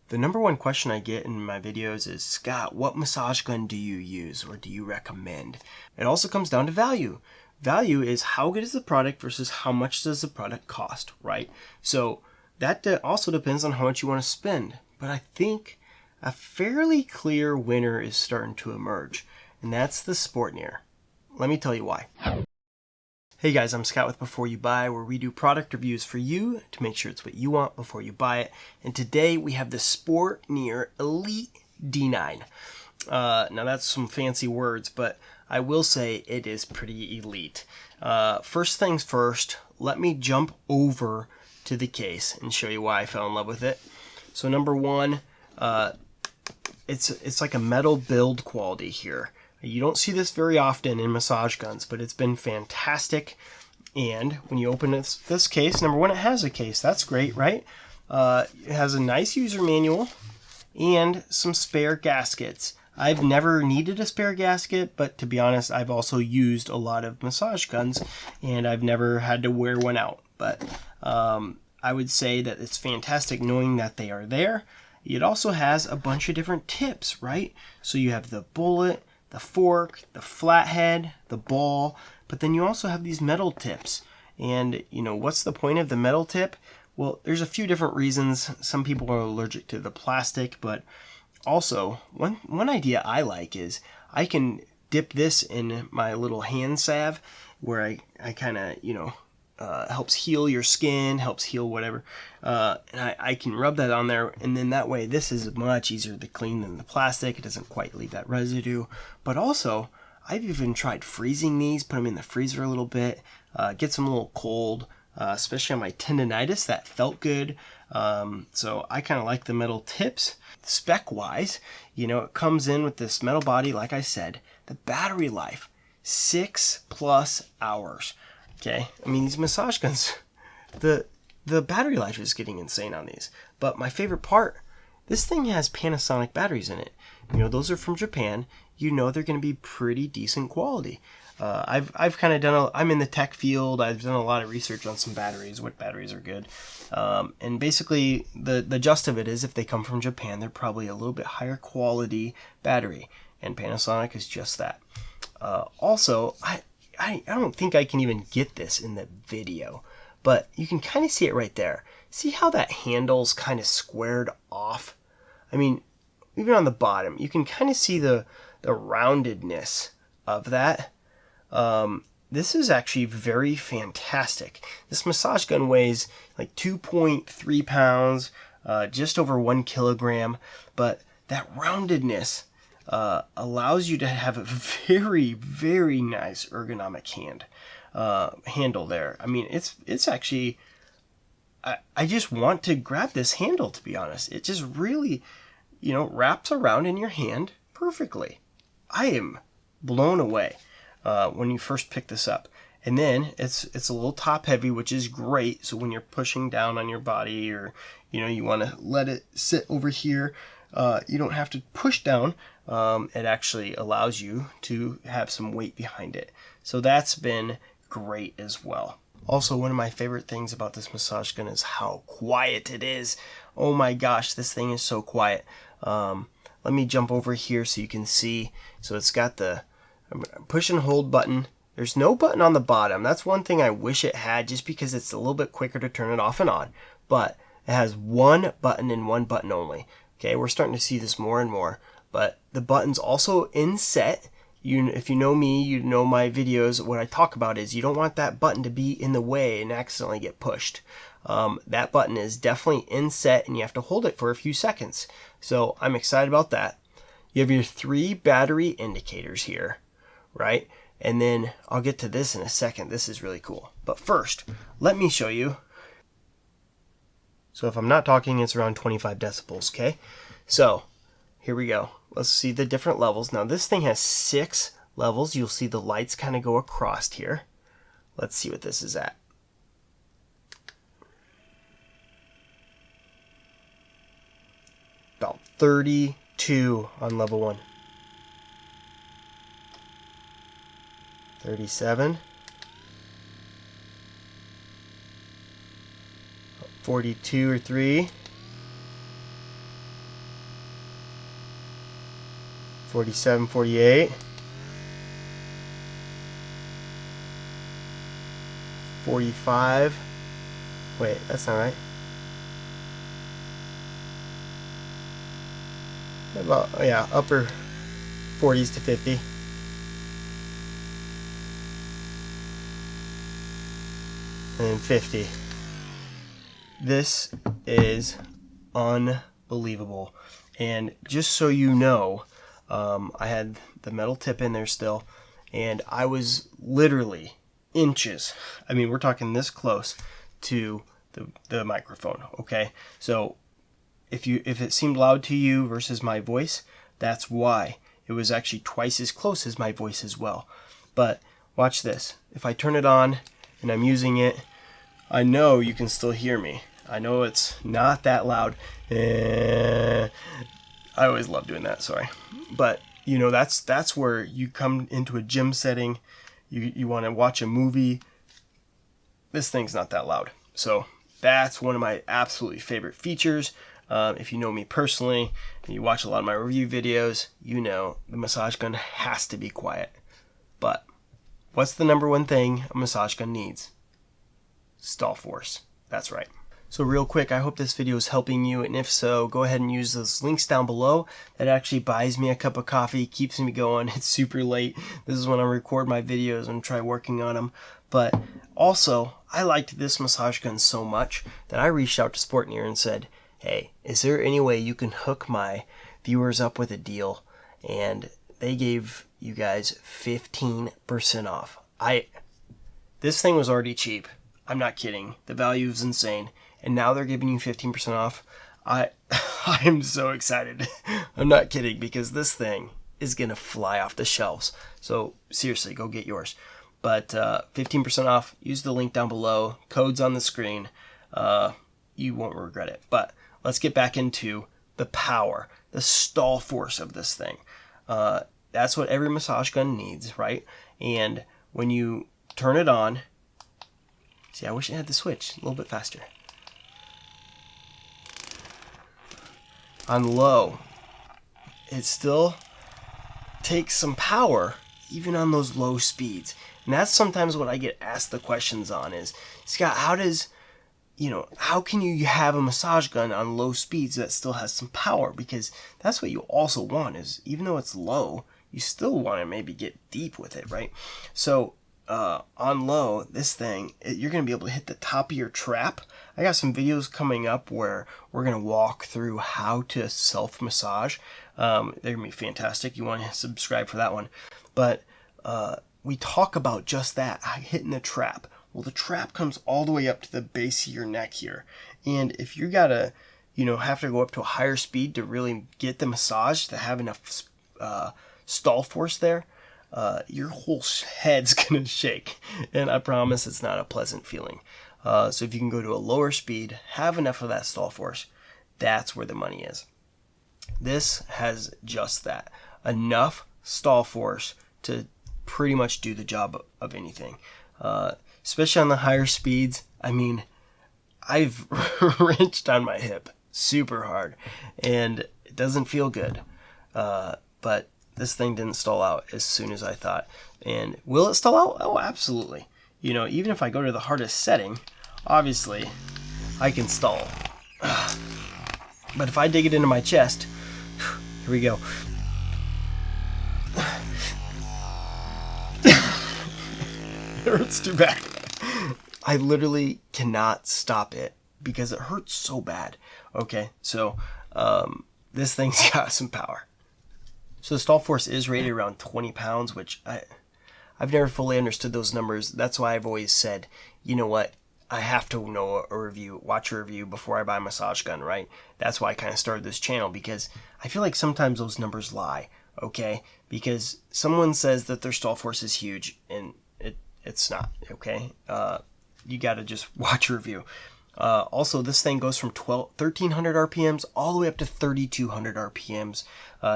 The number one question I get in my videos is, Scott, what massage gun do you use or do you recommend? It also comes down to value. Value is how good is the product versus how much does the product cost, right? So that also depends on how much you want to spend. But I think a fairly clear winner is starting to emerge, and that's the Sportneer. Let me tell you why. Hey guys, I'm Scott with Before You Buy, where we do product reviews for you to make sure it's what you want before you buy it. And today we have the Sportneer Elite D9. Now that's some fancy words, but I will say it is pretty elite. First things first, let me jump over to the case and show you why I fell in love with it. So number one, it's like a metal build quality here. You don't see this very often in massage guns, but it's been fantastic. And when you open this case, number one, it has a case. That's great, right? It has a nice user manual and some spare gaskets. I've never needed a spare gasket, but to be honest, I've also used a lot of massage guns, and I've never had to wear one out. But I would say that it's fantastic knowing that they are there. It also has a bunch of different tips, right? So you have the bullet, the fork, the flathead, the ball, but then you also have these metal tips. And, you know, what's the point of the metal tip? Well, there's a few different reasons. Some people are allergic to the plastic, but also one idea I like is I can dip this in my little hand salve where I kind of, helps heal your skin, helps heal whatever. And I can rub that on there, and then that way this is much easier to clean than the plastic. It doesn't quite leave that residue. But also, I've even tried freezing these, put them in the freezer a little bit, gets them a little cold, especially on my tendonitis. That felt good. So I kind of like the metal tips. Spec-wise, it comes in with this metal body, like I said. The battery life, 6+ hours. Okay, I mean, these massage guns, the battery life is getting insane on these. But my favorite part, this thing has Panasonic batteries in it. Those are from Japan. They're going to be pretty decent quality. I've kind of done I'm in the tech field. I've done a lot of research on some batteries, what batteries are good. And basically, the gist of it is if they come from Japan, they're probably a little bit higher quality battery. And Panasonic is just that. Also, I don't think I can even get this in the video, but you can kind of see it right there. See how that handle's kind of squared off? I mean, even on the bottom, you can kind of see the roundedness of that. This is actually very fantastic. This massage gun weighs like 2.3 pounds, just over 1 kilogram, but that roundedness allows you to have a very, very nice ergonomic handle there. I mean, it's actually, I just want to grab this handle, to be honest. It just really, wraps around in your hand perfectly. I am blown away when you first pick this up. And then it's a little top heavy, which is great. So when you're pushing down on your body, or you want to let it sit over here, you don't have to push down. It actually allows you to have some weight behind it. So that's been great as well. Also, one of my favorite things about this massage gun is how quiet it is. Oh my gosh, this thing is so quiet. Let me jump over here so you can see. So it's got the push and hold button. There's no button on the bottom. That's one thing I wish it had, just because it's a little bit quicker to turn it off and on. But it has one button and one button only. Okay, we're starting to see this more and more. But the button's also inset. If you know me, you know my videos. What I talk about is you don't want that button to be in the way and accidentally get pushed. That button is definitely inset, and you have to hold it for a few seconds. So I'm excited about that. You have your 3 battery indicators here, right? And then I'll get to this in a second. This is really cool. But first, let me show you. So if I'm not talking, it's around 25 decibels, okay? So here we go. Let's see the different levels. Now this thing has 6 levels. You'll see the lights kind of go across here. Let's see what this is at. About 32 on level 1. 37. 42 or 3. 47, 48. 45. Wait, that's not right. About, yeah, upper 40s to 50. And then 50. This is unbelievable. And just so you know, I had the metal tip in there still, and I was literally inches. I mean, we're talking this close to the microphone, okay? So if it seemed loud to you versus my voice, that's why. It was actually twice as close as my voice as well. But watch this. If I turn it on and I'm using it, I know you can still hear me. I know it's not that loud. I always love doing that, sorry. But you know, that's where you come into a gym setting. You want to watch a movie. This thing's not that loud. So that's one of my absolutely favorite features. If you know me personally and you watch a lot of my review videos, you know the massage gun has to be quiet. But what's the number one thing a massage gun needs? Stall force. That's right. So real quick, I hope this video is helping you, and if so, go ahead and use those links down below. That actually buys me a cup of coffee, keeps me going. It's super late. This is when I record my videos and try working on them. But also, I liked this massage gun so much that I reached out to Sportneer and said, hey, is there any way you can hook my viewers up with a deal? And they gave you guys 15% off. This thing was already cheap. I'm not kidding. The value is insane. And now they're giving you 15% off. I'm so excited. I'm not kidding, because this thing is going to fly off the shelves. So seriously, go get yours. But 15% off, use the link down below. Code's on the screen. You won't regret it. But let's get back into the power, the stall force of this thing. That's what every massage gun needs, right? And when you turn it on, see, I wish it had the switch a little bit faster. On low, it still takes some power even on those low speeds. And that's sometimes what I get asked the questions on is, Scott, how can you have a massage gun on low speeds that still has some power? Because that's what you also want, is even though it's low, you still want to maybe get deep with it, right? So on low, this thing, you're going to be able to hit the top of your trap. I got some videos coming up where we're going to walk through how to self-massage. They're going to be fantastic. You want to subscribe for that one. But we talk about just that, hitting the trap. Well, the trap comes all the way up to the base of your neck here. And if you got to, have to go up to a higher speed to really get the massage, to have enough stall force there, your whole head's gonna shake, and I promise it's not a pleasant feeling. So if you can go to a lower speed, have enough of that stall force, that's where the money is. This has just that, enough stall force to pretty much do the job of anything, especially on the higher speeds. I mean, I've wrenched on my hip super hard and it doesn't feel good, but this thing didn't stall out as soon as I thought. And will it stall out? Oh, absolutely. Even if I go to the hardest setting, obviously I can stall. But if I dig it into my chest, here we go. It hurts too bad. I literally cannot stop it because it hurts so bad. Okay, so this thing's got some power. So the stall force is rated around 20 pounds, which I've never fully understood those numbers. That's why I've always said, you know what, I have to know watch a review before I buy a massage gun, right? That's why I kind of started this channel, because I feel like sometimes those numbers lie, okay? Because someone says that their stall force is huge, and it's not, okay? You got to just watch a review. Also, this thing goes from 1,300 RPMs all the way up to 3,200 RPMs.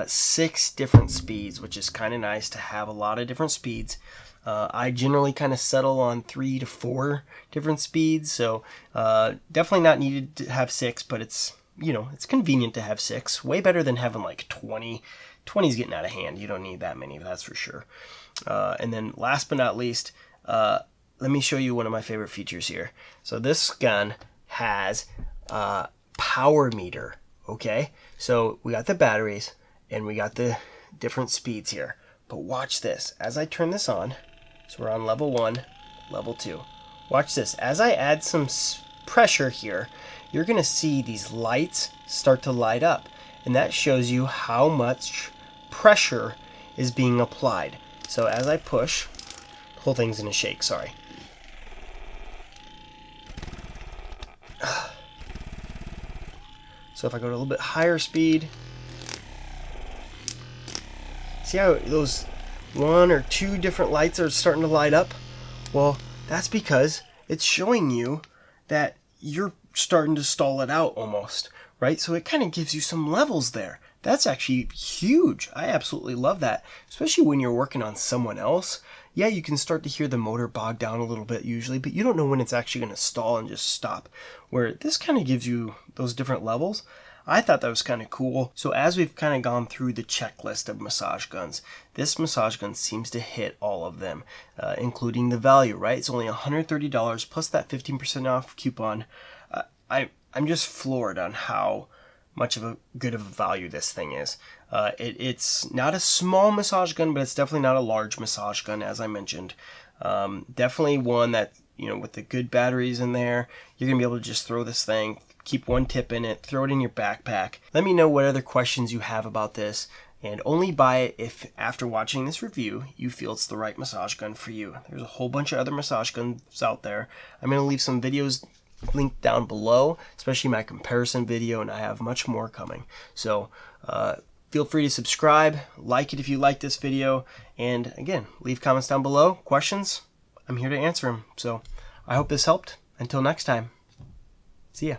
6 different speeds, which is kind of nice to have a lot of different speeds. I generally kind of settle on 3 to 4 different speeds, so definitely not needed to have 6, but it's you know, it's convenient to have 6. Way better than having like 20. 20's getting out of hand. You don't need that many, that's for sure. And then last but not least, let me show you one of my favorite features here. So this gun has a power meter, okay? So we got the batteries and we got the different speeds here. But watch this. As I turn this on, so we're on level 1, level 2. Watch this. As I add some pressure here, you're going to see these lights start to light up. And that shows you how much pressure is being applied. So as I push, the whole thing's in a shake, sorry. So if I go to a little bit higher speed, see how those 1 or 2 different lights are starting to light up? Well, that's because it's showing you that you're starting to stall it out almost, right? So it kind of gives you some levels there. That's actually huge. I absolutely love that, especially when you're working on someone else. Yeah, you can start to hear the motor bog down a little bit usually, but you don't know when it's actually going to stall and just stop. Where this kind of gives you those different levels. I thought that was kind of cool. So as we've kind of gone through the checklist of massage guns, this massage gun seems to hit all of them, including the value, right? It's only $130 plus that 15% off coupon. I'm just floored on how much of a good of a value this thing is. It's not a small massage gun, but it's definitely not a large massage gun, as I mentioned. Definitely one that, you know, with the good batteries in there, you're gonna be able to just throw this thing, keep one tip in it, throw it in your backpack. Let me know what other questions you have about this, and only buy it if after watching this review you feel it's the right massage gun for you. There's a whole bunch of other massage guns out there. I'm gonna leave some videos linked down below, especially my comparison video, and I have much more coming. So feel free to subscribe, like it if you like this video, and again, leave comments down below. Questions, I'm here to answer them. So I hope this helped. Until next time, see ya.